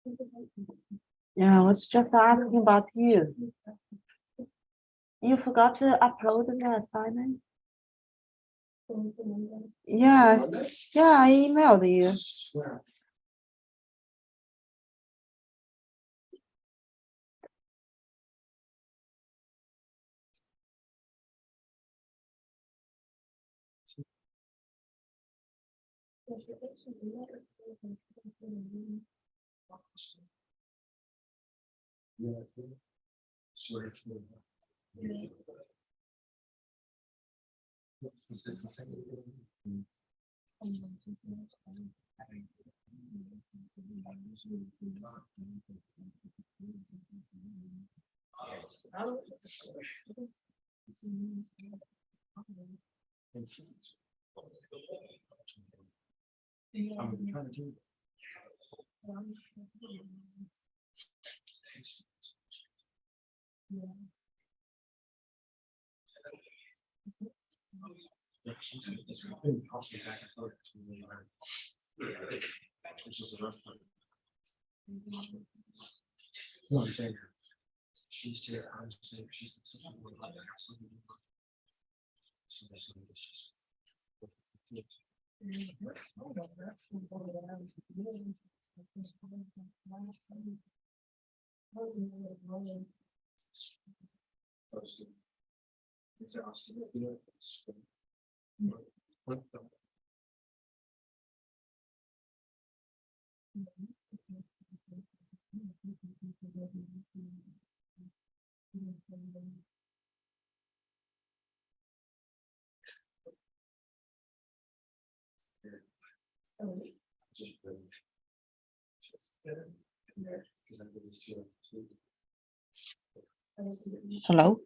Yeah, I was just asking about you. You forgot to upload the assignment? Yeah, yeah, I emailed you. Hello?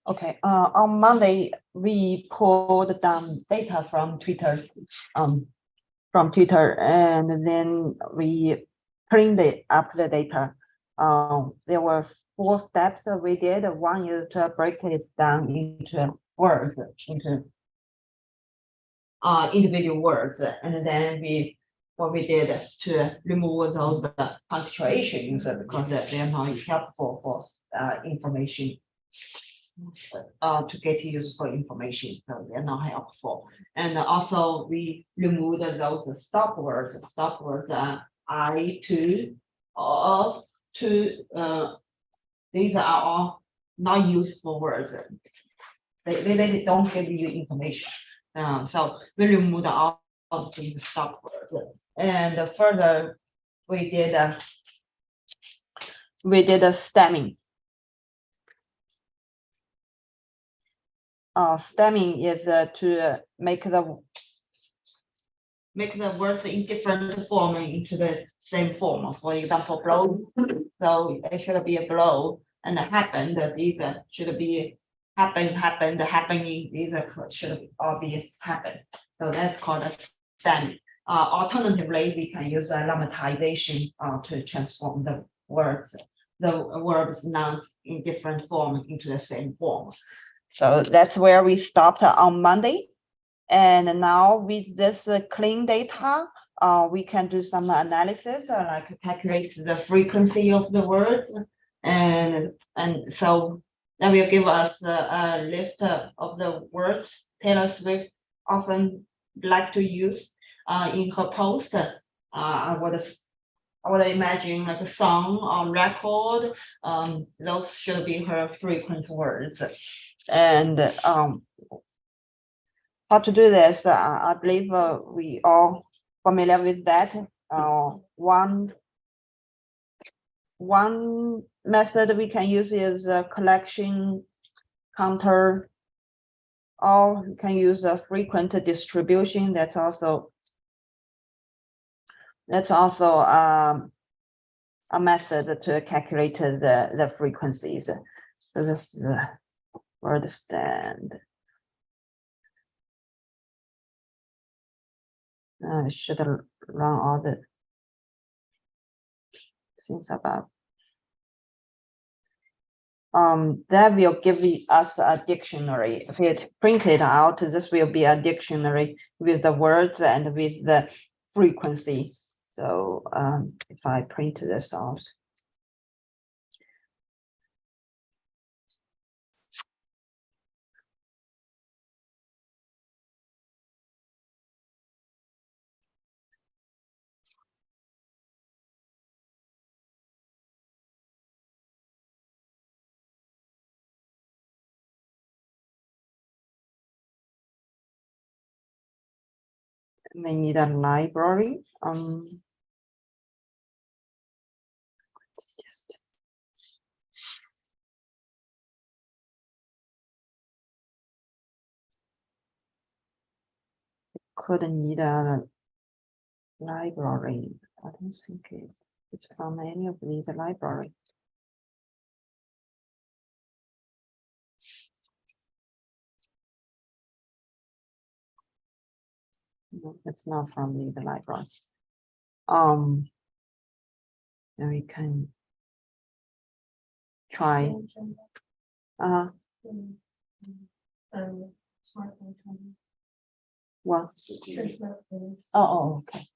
Okay, on Monday, we pulled down data from Twitter, and then we cleaned up the data. There was 4 steps that we did. One is to break it down into words, into individual words, and then what we did to remove those punctuations because they're not helpful for information. To get useful information, so they're not helpful. And also we removed those stop words. Stop words are I, to, of, to. These are all not useful words. They don't give you information. So we removed all of these stop words. And further, we did a stemming. Stemming is to make the words in different form into the same form. For example, blow. So it should be a blow, and happened. These should be happened, happening. These should all be happened. So that's called a stemming. Alternatively, we can use a lemmatization to transform the words nouns in different form into the same form. So that's where we stopped on Monday. And now with this clean data, we can do some analysis, like calculate the frequency of the words. And so that will give us a list of the words Taylor Swift often like to use in her post. I would imagine like a song or record. Those should be her frequent words. And how to do this? I believe we all familiar with that. One method we can use is a collection counter, or you can use a frequent distribution. That's also a method to calculate the frequencies. So this is word stand. I should run all the things about. That will give us a dictionary. If it printed out, this will be a dictionary with the words and with the frequency. So if I print this out. May need a library. Could need a library. I don't think it's from any of these library. No, it's not from the library. Then we can try. What? Oh, okay.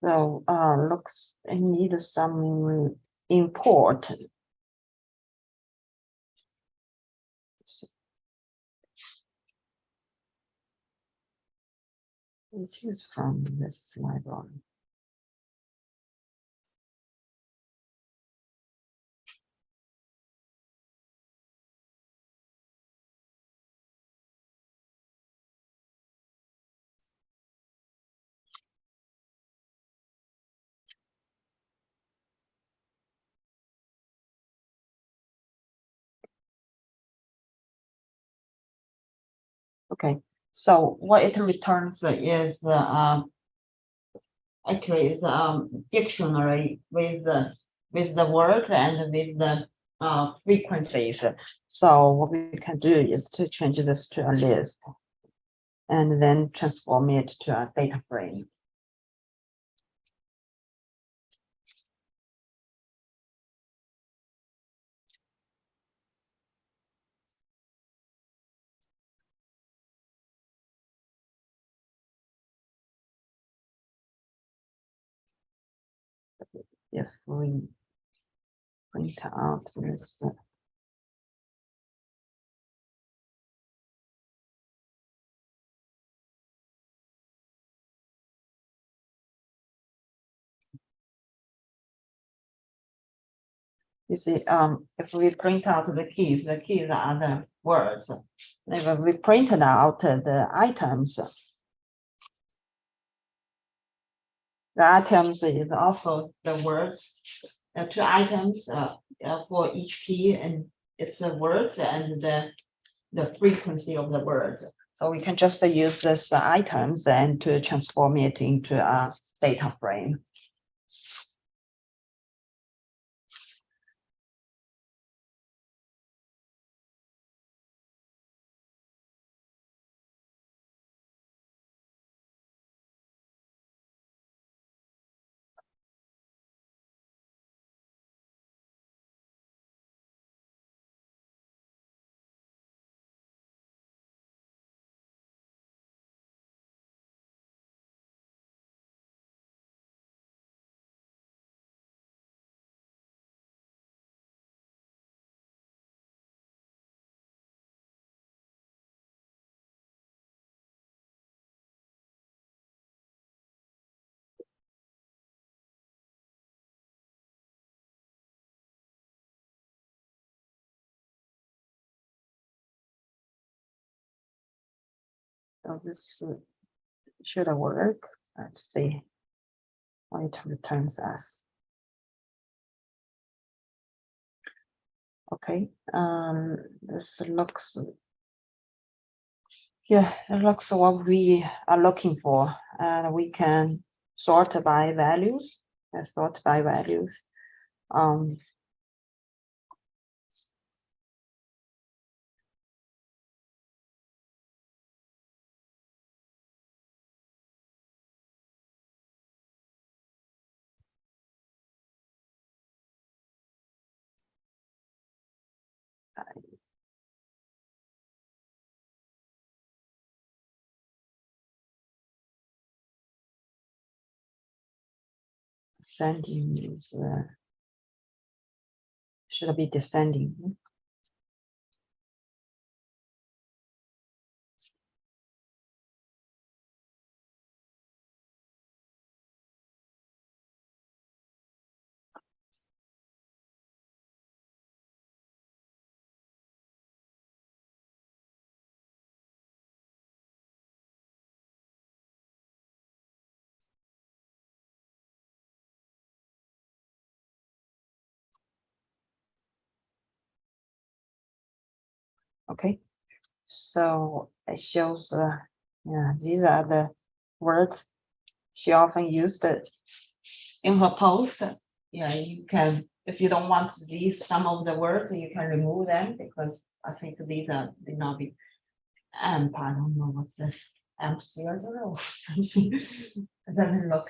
So looks I need some import. It is from this library. Okay, so what it returns is actually is dictionary with the words and with the frequencies. So what we can do is to change this to a list and then transform it to a data frame. If we print out this, you see, if we print out the keys are the words. If we printed out the items, the items is also the words. Two items for each key, and it's the words and the frequency of the words. So we can just use this items and to transform it into a data frame. So this should work. Let's see what it returns us. Okay, this looks, yeah, it looks what we are looking for, and we can sort by values. Let's sort by values. Ascending is should be descending. Okay, so it shows, yeah, these are the words she often used in her post. Yeah, you can, if you don't want these, some of the words, you can remove them because I think these are, may not be amp, I don't know what's this, amp theater or something. It doesn't look,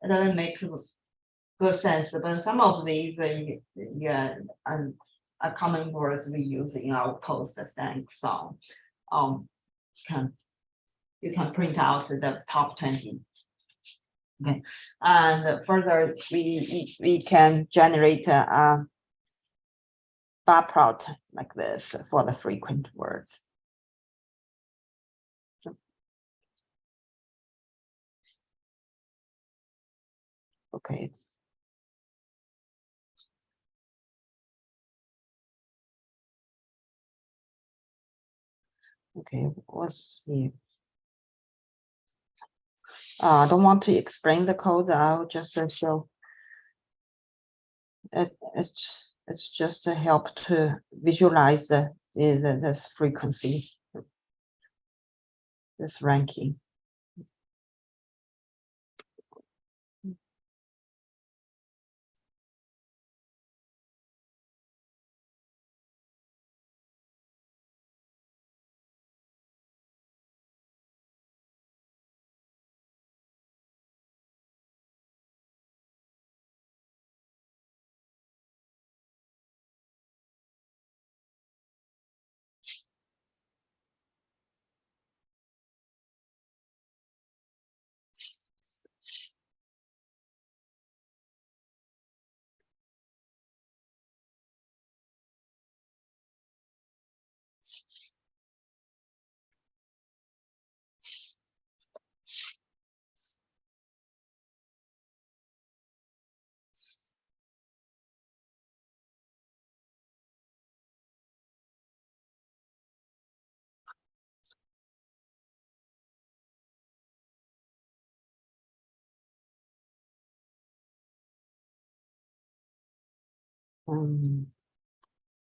it doesn't make good sense, but some of these, yeah, are common words we use in our post thanks song. Can you can print out the top 20 Okay, and further, we can generate a bar plot like this for the frequent words. Okay. Okay, let's see. I don't want to explain the code. I'll just show it. It's just to help to visualize this frequency, this ranking.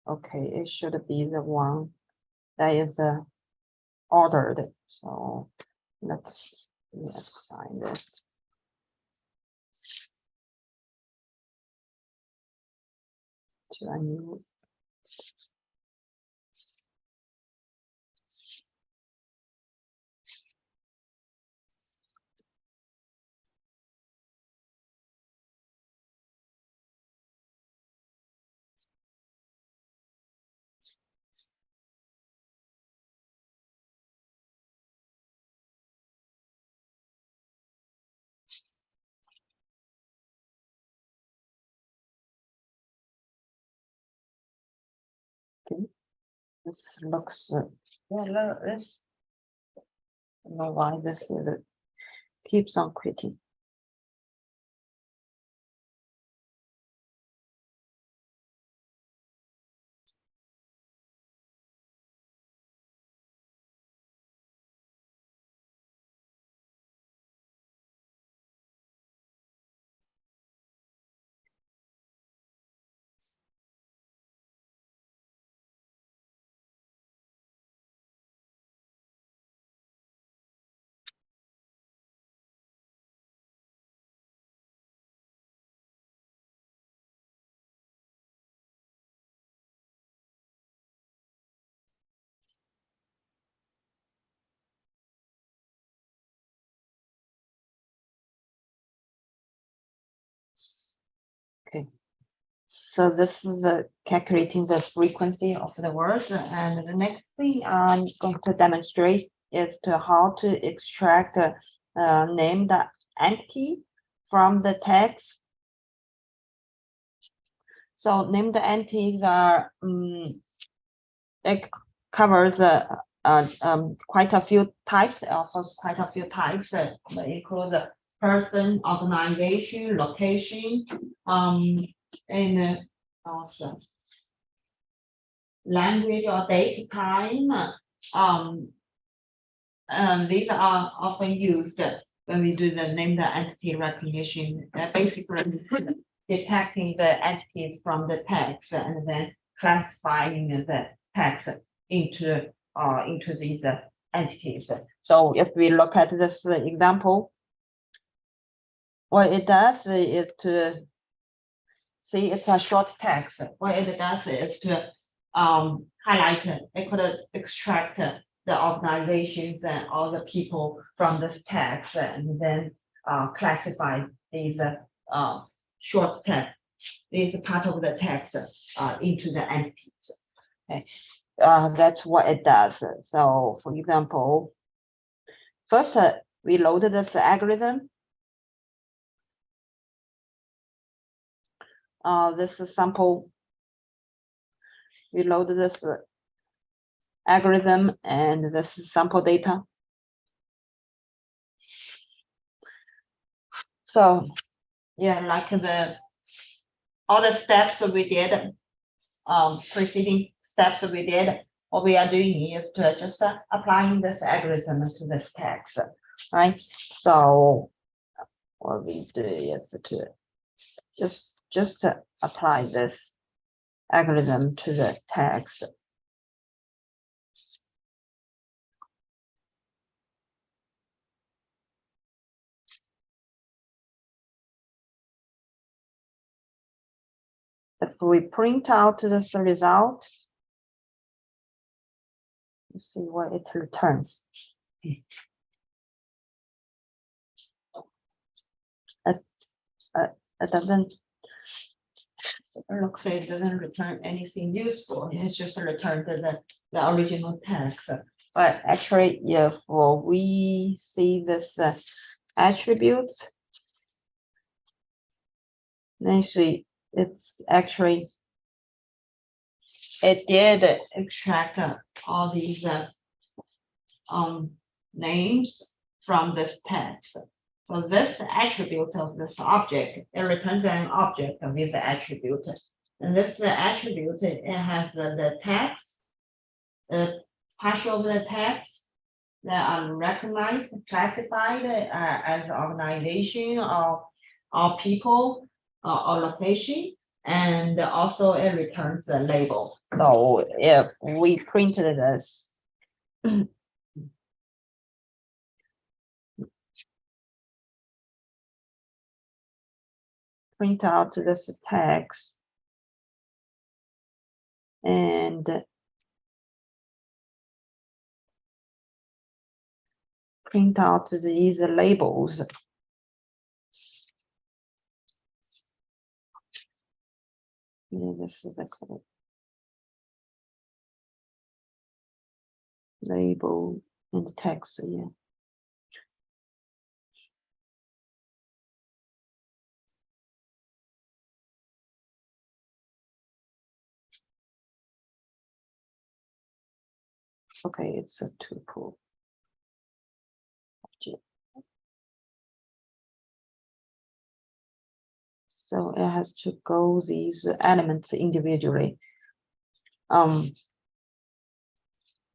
Okay, it should be the one that is ordered. So let's assign this. To a new. Okay, this looks yeah. This I don't know why this keeps on quitting. Okay, so this is calculating the frequency of the words, and the next thing I'm going to demonstrate is to how to extract named entity from the text. So named entities are it covers quite a few types, offers quite a few types that include the person, organization, location, and also language or date time. These are often used when we do the named entity recognition, basically detecting the entities from the text and then classifying the text into these entities. So if we look at this example, what it does is to see it's a short text. What it does is to highlight it. It could extract the organizations and all the people from this text and then classify these short text, this part of the text into the entities. Okay, that's what it does. So, for example, first we loaded this algorithm. this is sample. We load this algorithm and this is sample data. So yeah, like all the steps we did, preceding steps we did, what we are doing is to just applying this algorithm to this text, right? So what we do is to just apply this algorithm to the text. If we print out this result, let's see what it returns. It doesn't looks like it doesn't return anything useful. It just returned the original text. But actually, if we see this attributes, then see it's actually it did extract all these names from this text. So this attribute of this object, it returns an object with the attribute. And this attribute, it has the text, the partial of the text that are recognized, classified as organization or people or location. And also it returns the label. So if we printed this, print out this text and print out these labels. Yeah, this is the code. Label and text, yeah. Okay, it's a tuple. So it has to go these elements individually.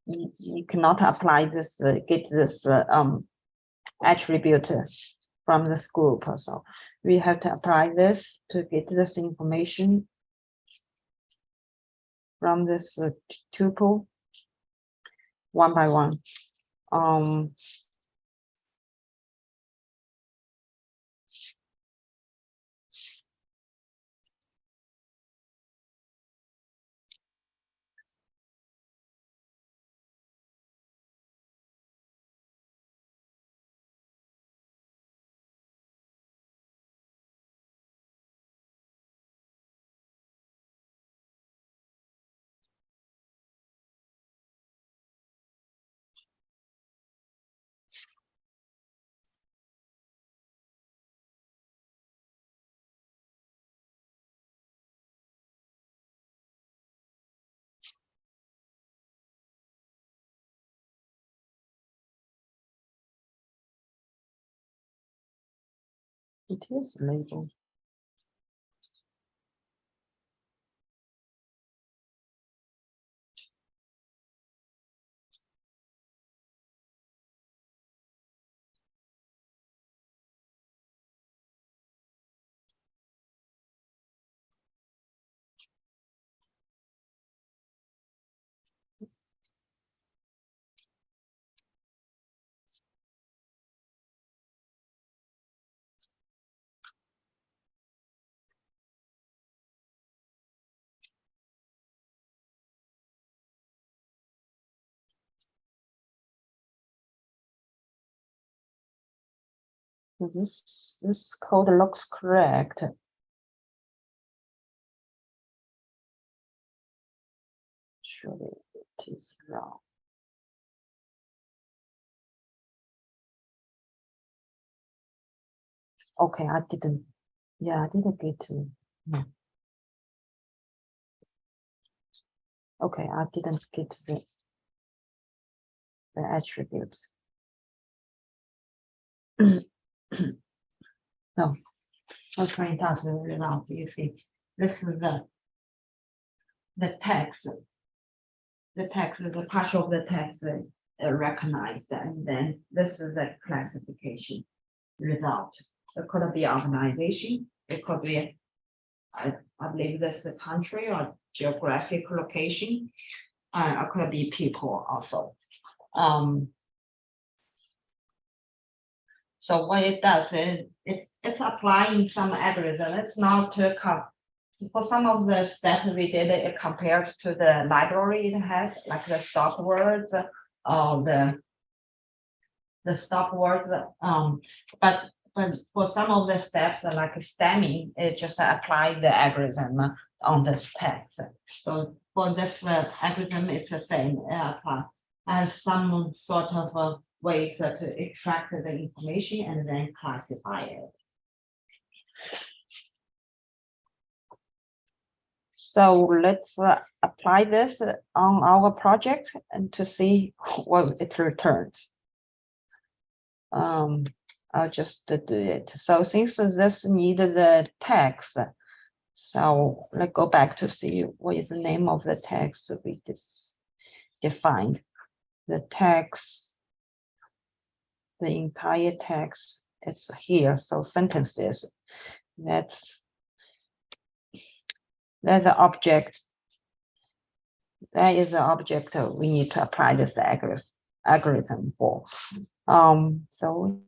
You cannot apply this, get this attribute from this group. So we have to apply this to get this information from this tuple one by one. It is labeled. This code looks correct. Surely it is wrong. Okay, I didn't. Yeah, I didn't get to. No. Okay, I didn't get the attributes. No, let's print out the result. You see, this is the text. The text is a part of the text recognized, and then this is the classification result. It could be organization. It could be, I believe this is a country or geographic location. It could be people also. So what it does is it's applying some algorithm. It's not to for some of the steps we did, it compares to the library it has, like the stop words or the stop words. But for some of the steps like stemming, it just apply the algorithm on this text. So for this algorithm, it's the same. It apply as some sort of ways to extract the information and then classify it. So let's apply this on our project and to see what it returns. I'll just do it. So since this needs the text, so let's go back to see what is the name of the text we defined. The text, the entire text, it's here. So sentences, that's the object. That is the object we need to apply this algorithm for. So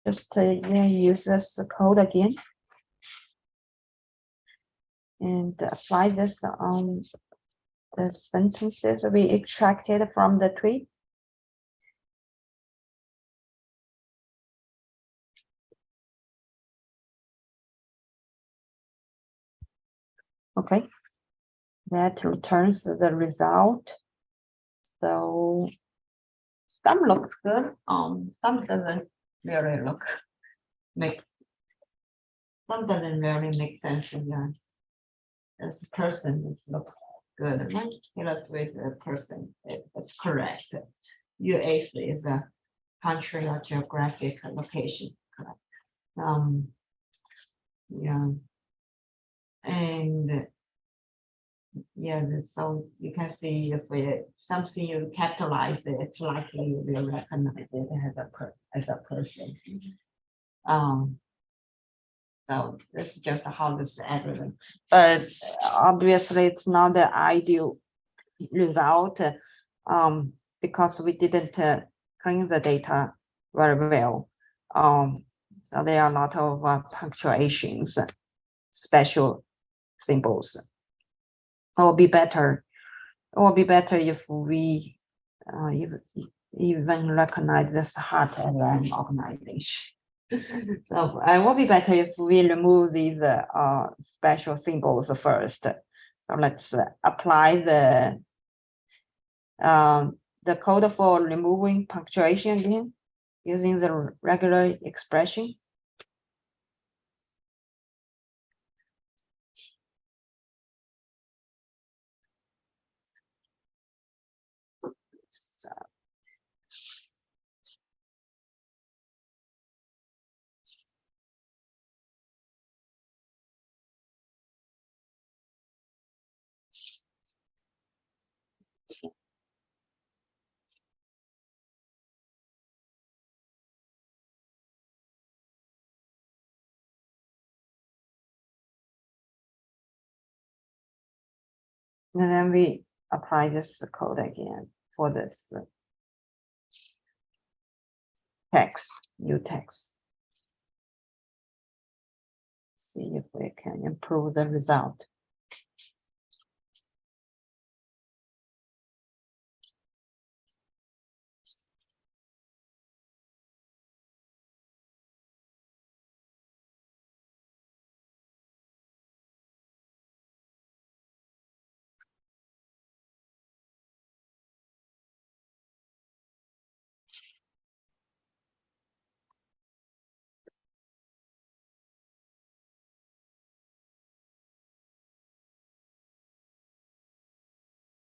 just use this code again and apply this on the sentences we extracted from the tweet. Okay, that returns the result. So some looks good, some doesn't really some doesn't really make sense. As a person, it looks good. Illustrates a person, it's correct. US is a country or geographic location, correct? Yeah, and yeah, so you can see if something you capitalize it, it's likely you will recognize it as a person. So this is just how this algorithm, but obviously it's not the ideal result because we didn't clean the data very well. So there are a lot of punctuations, special symbols. It will be better if we even recognize this heart as an organization. So it will be better if we remove these special symbols first. So let's apply the code for removing punctuation again, using the regular expression. So, and then we apply this code again for this text, new text. See if we can improve the result.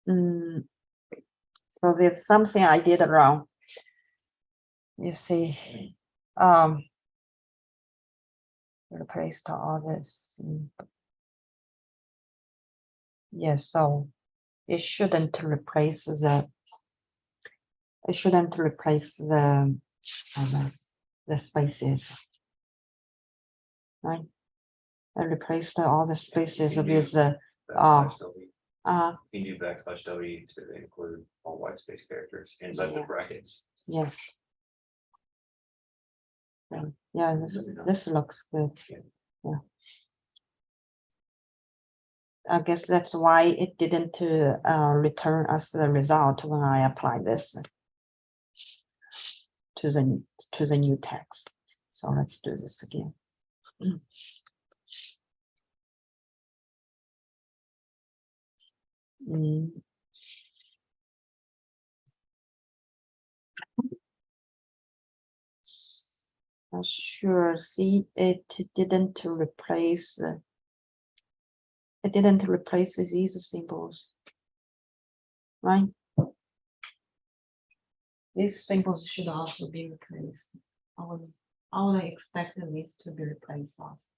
So there's something I did wrong. You see, replaced all this. Yes, so it shouldn't replace the. It shouldn't replace the spaces, right? I replaced all the spaces with the You do \W to include all white space characters inside the brackets. yes. Yeah, this looks good. Yeah. I guess that's why it didn't return us the result when I apply this to the new text. So let's do this again. Sure. See, it didn't replace. It didn't replace these symbols, right? These symbols should also be replaced. I would expect these to be replaced also.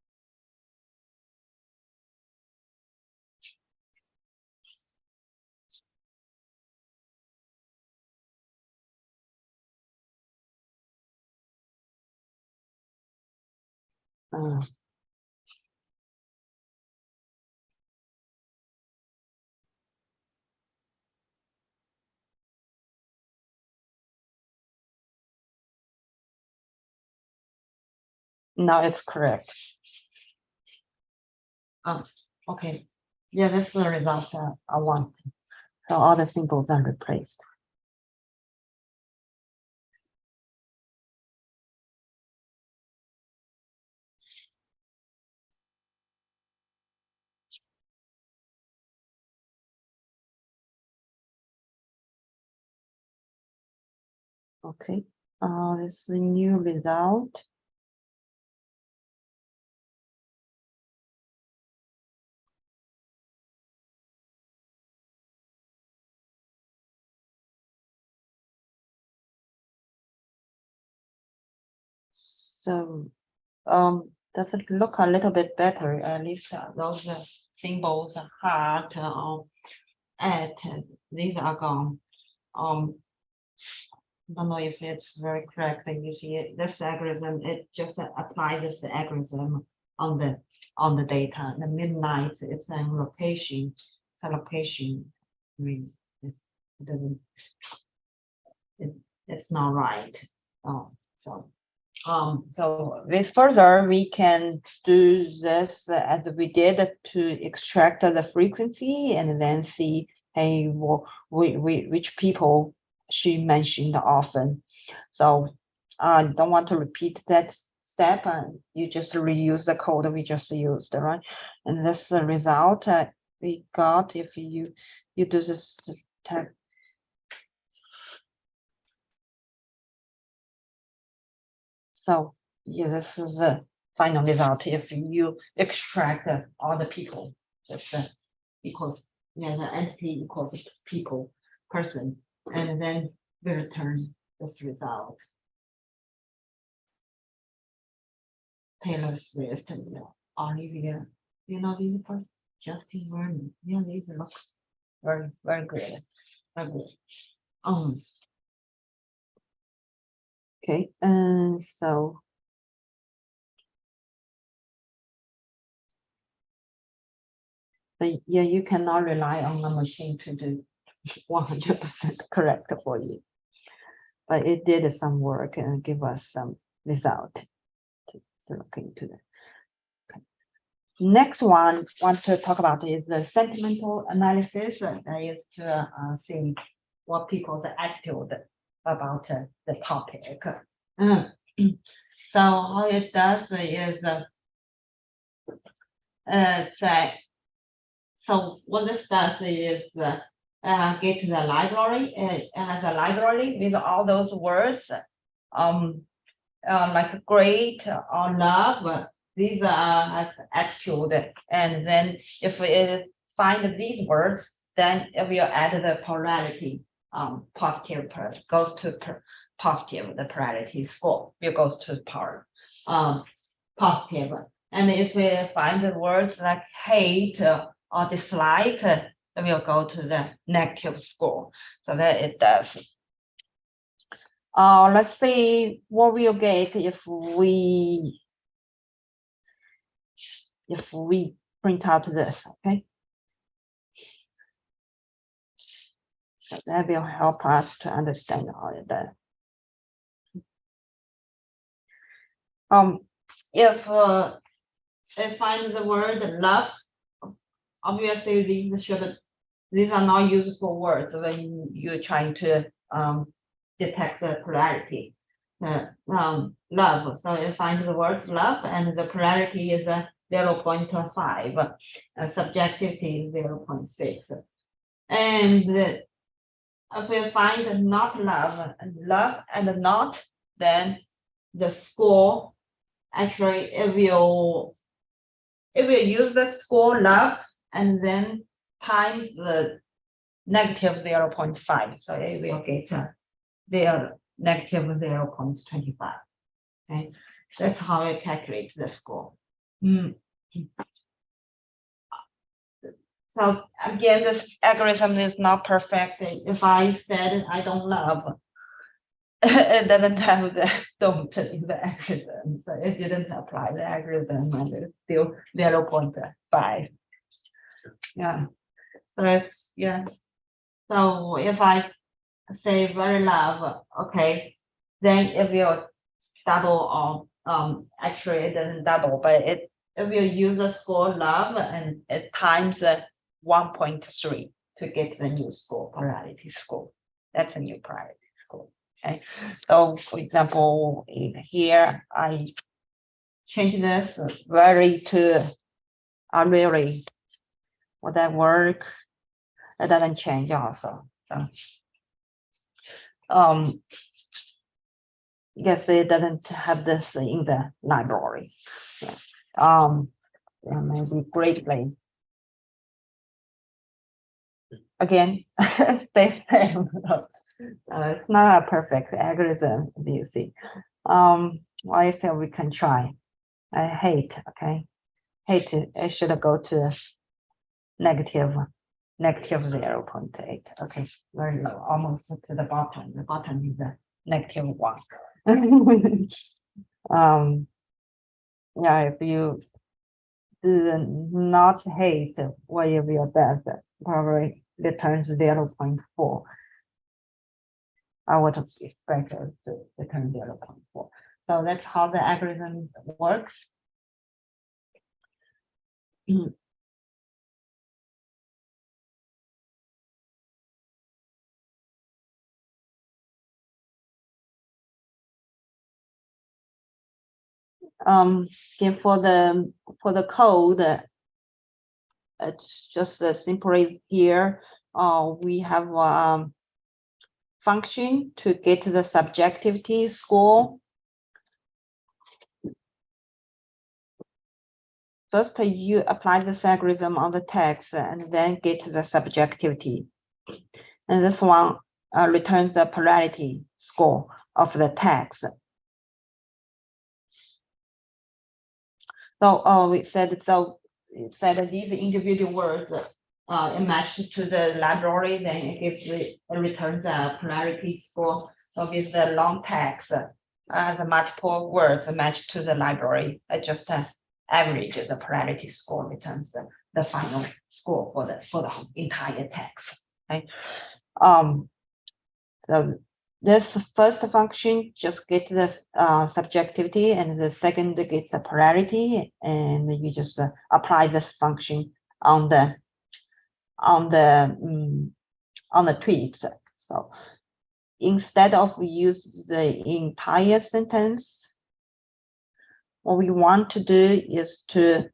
Now it's correct. Okay. Yeah, this is the result I want. So all the symbols are replaced. Okay. This is the new result. So, does it look a little bit better? At least those symbols heart at these are gone. Don't know if it's very correct. You see this algorithm, it just applies this algorithm on the data. The midnight, it's a location. It's a location. I mean, it doesn't. It's not right. So with further, we can do this as we did to extract the frequency and then see, hey, which people she mentioned often. So I don't want to repeat that step. You just reuse the code we just used, right? And this is the result we got if you do this type. So yeah, this is the final result. If you extract all the people, just equals, yeah, the entity equals people, person, and then we return this result. Taylor Swift and Olivia, you know, these are Justin Vernon. Yeah, these look very, very good. Very good. Okay, and so yeah, you cannot rely on the machine to do 100% correct for you, but it did some work and give us some result to look into that. Okay. Next one I want to talk about is the sentimental analysis. Is to see what people's attitude about the topic. So how it does is so what this does is get the library. It has a library with all those words, like great or love. These are as attitude, and then if it find these words, then it will add the polarity, positive goes to positive, the polarity score will goes to positive. And if we find the words like hate or dislike, it will go to the negative score. So that it does. Let's see what we'll get if we print out this, okay? So that will help us to understand all of that. If I find the word love, obviously these are not useful words when you're trying to detect the polarity. Love. So I find the words love, and the polarity is 0.5, subjectivity 0.6. And if we find not love and not, then the score actually it will use the score love and then times the negative 0.5. So it will get negative 0.25. Okay, that's how I calculate the score. So again, this algorithm is not perfect. If I said I don't love, it doesn't have the don't in the algorithm. So it didn't apply the algorithm, and it's still 0.5. Yeah. So it's, yeah. So if I say very love, okay, then it will double, or actually it doesn't double, but it will use the score love and it times 1.3 to get the new score, polarity score. That's a new polarity score. Okay, so for example, in here I change this very to really. Will that work? It doesn't change also. So yes, it doesn't have this in the library. Yeah. Maybe greatly. Again, same. It's not a perfect algorithm, you see. I say we can try. I hate, okay. Hate it should go to negative 0.8. Okay, very low, almost to the bottom. The bottom is a -1. Yeah, if you do not hate what you will does, probably returns 0.4. I would expect it to return 0.4. So that's how the algorithm works. Again, for the code, it's just simply here. We have function to get the subjectivity score. First, you apply this algorithm on the text and then get the subjectivity. And this one returns the polarity score of the text. So we said these individual words matched to the library, then it returns a polarity score. So with the long text, the multiple words matched to the library, just averages the polarity score, returns the final score for the entire text. Okay. So this first function just get the subjectivity, and the second gets the polarity, and you just apply this function on the tweets. So instead of use the entire sentence, what we want to do is to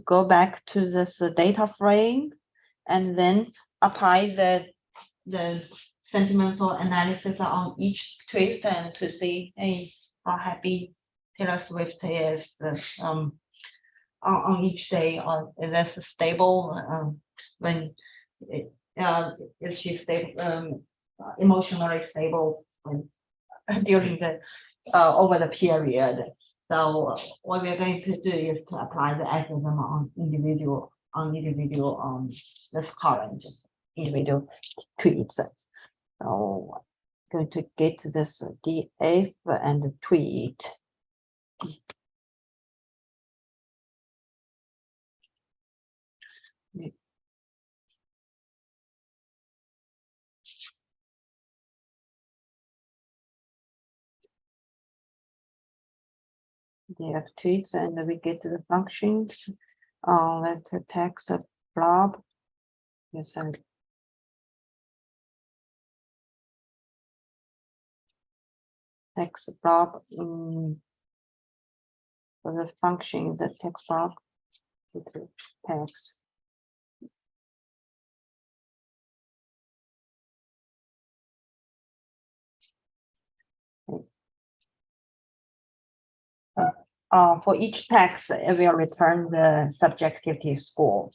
go back to this data frame and then apply the sentimental analysis on each twist and to see, hey, how happy Taylor Swift is on each day, is this stable? When is she stable, emotionally stable when during the over the period? So what we're going to do is to apply the algorithm on individual this current, just individual tweets. So going to get this DF and tweet. DF tweets, and we get to the functions. Let's text a blob. Yes, and text blob for the function, the text blob with the text. For each text, it will return the subjectivity score.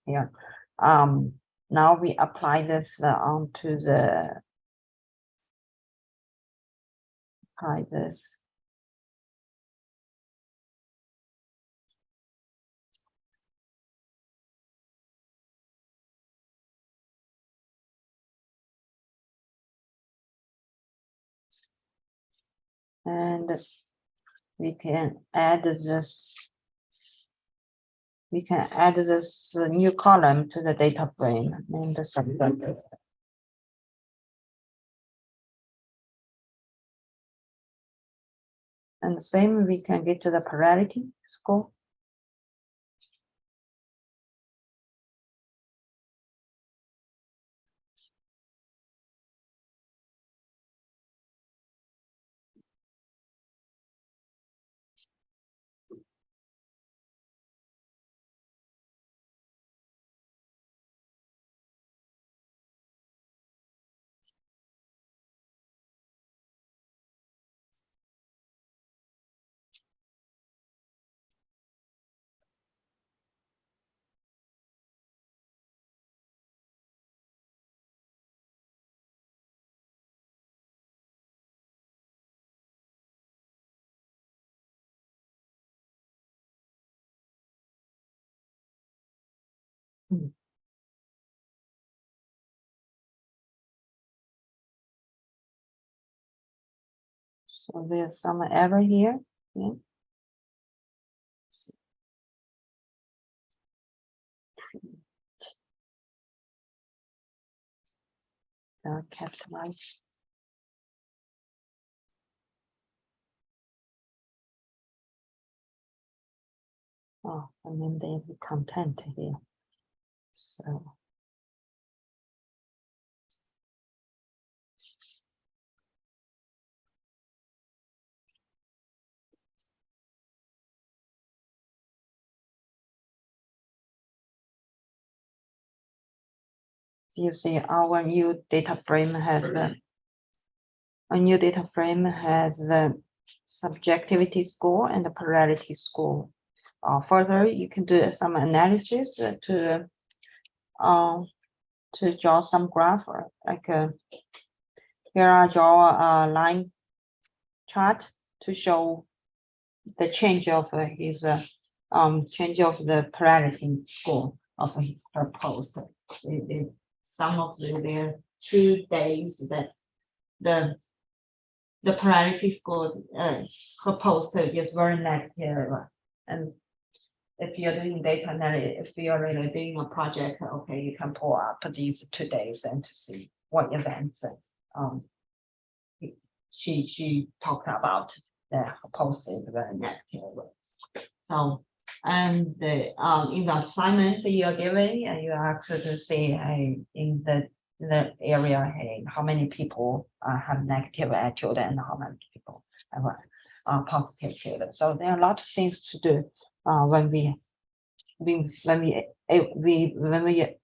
Here. Now we apply this onto the this. And we can add this. We can add this new column to the data frame named the subject. And the same, we can get to the plurality score. So there's some error here. Yeah. Capitalize. Oh, and then there's the content here. So you see our new data frame has the subjectivity score and the plurality score. Further, you can do some analysis to draw some graph, like here I draw a line chart to show the change of his change of the plurality score of her post. Some of their 2 days that the plurality score her post is very negative, and if you're doing data analysis, if you're really doing a project, okay, you can pull up these 2 days and to see what events she talked about that posted very negative. So, and in the assignments you're giving, you actually to see in the area, how many people have negative attitude and how many people have positive attitude. So there are a lot of things to do when we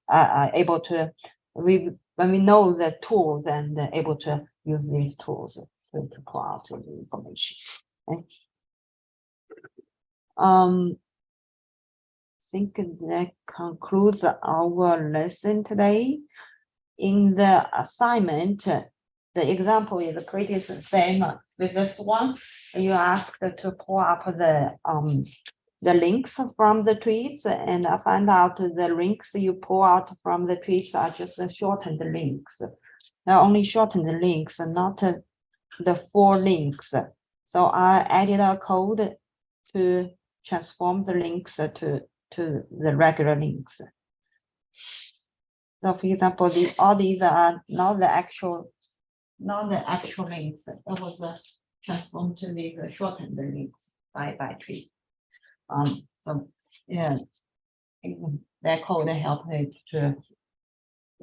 are able to when we know the tools and able to use these tools to pull out the information. Okay. Think that concludes our lesson today. In the assignment, the example is pretty the same with this one. You asked to pull up the links from the tweets and find out the links you pull out from the tweets are just the shortened links. They're only shortened links, not the full links. So I added a code to transform the links to the regular links. So for example, all these are not the actual links. That was transformed to these shortened links by tweet. So yeah, that code helped it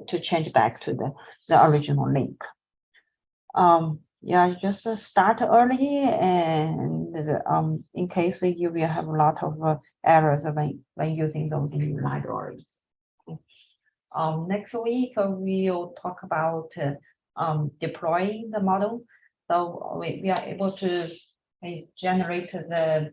to change back to the original link. Yeah, just start early, and in case you will have a lot of errors when using those new libraries. Next week we'll talk about deploying the model. So we are able to generate the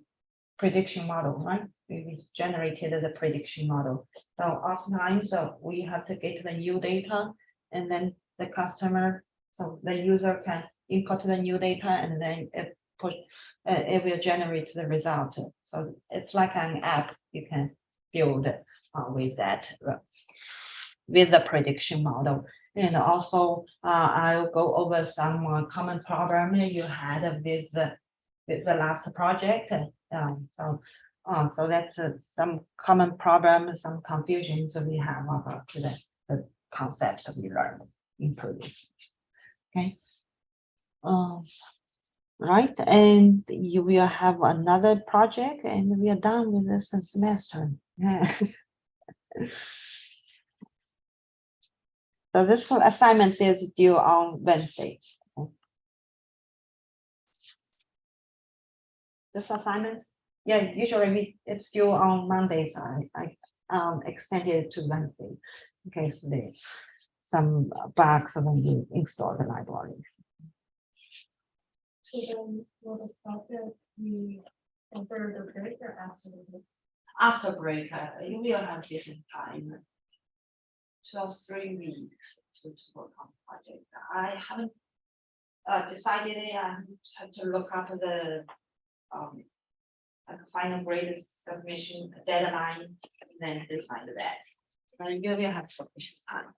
prediction model, right? We generated the prediction model. So oftentimes we have to get the new data, and then the customer, so the user can input the new data, and then it will generate the result. So it's like an app you can build with that, with the prediction model. And also I'll go over some common problem you had with the last project. So that's some common problems, some confusions we have about the concepts we learned in previous. Okay. Right, and you will have another project, and we are done with this semester. Yeah. So this assignment is due on Wednesday. Okay. This assignment, yeah, usually it's due on Mondays. I extended it to Wednesday in case there's some bugs when you install the libraries. So then will the project be over the break or after the break? After break, you will have different time. 3 weeks to work on the project. I haven't decided it. I have to look up the final grade submission deadline and then decide that. But you will have sufficient time.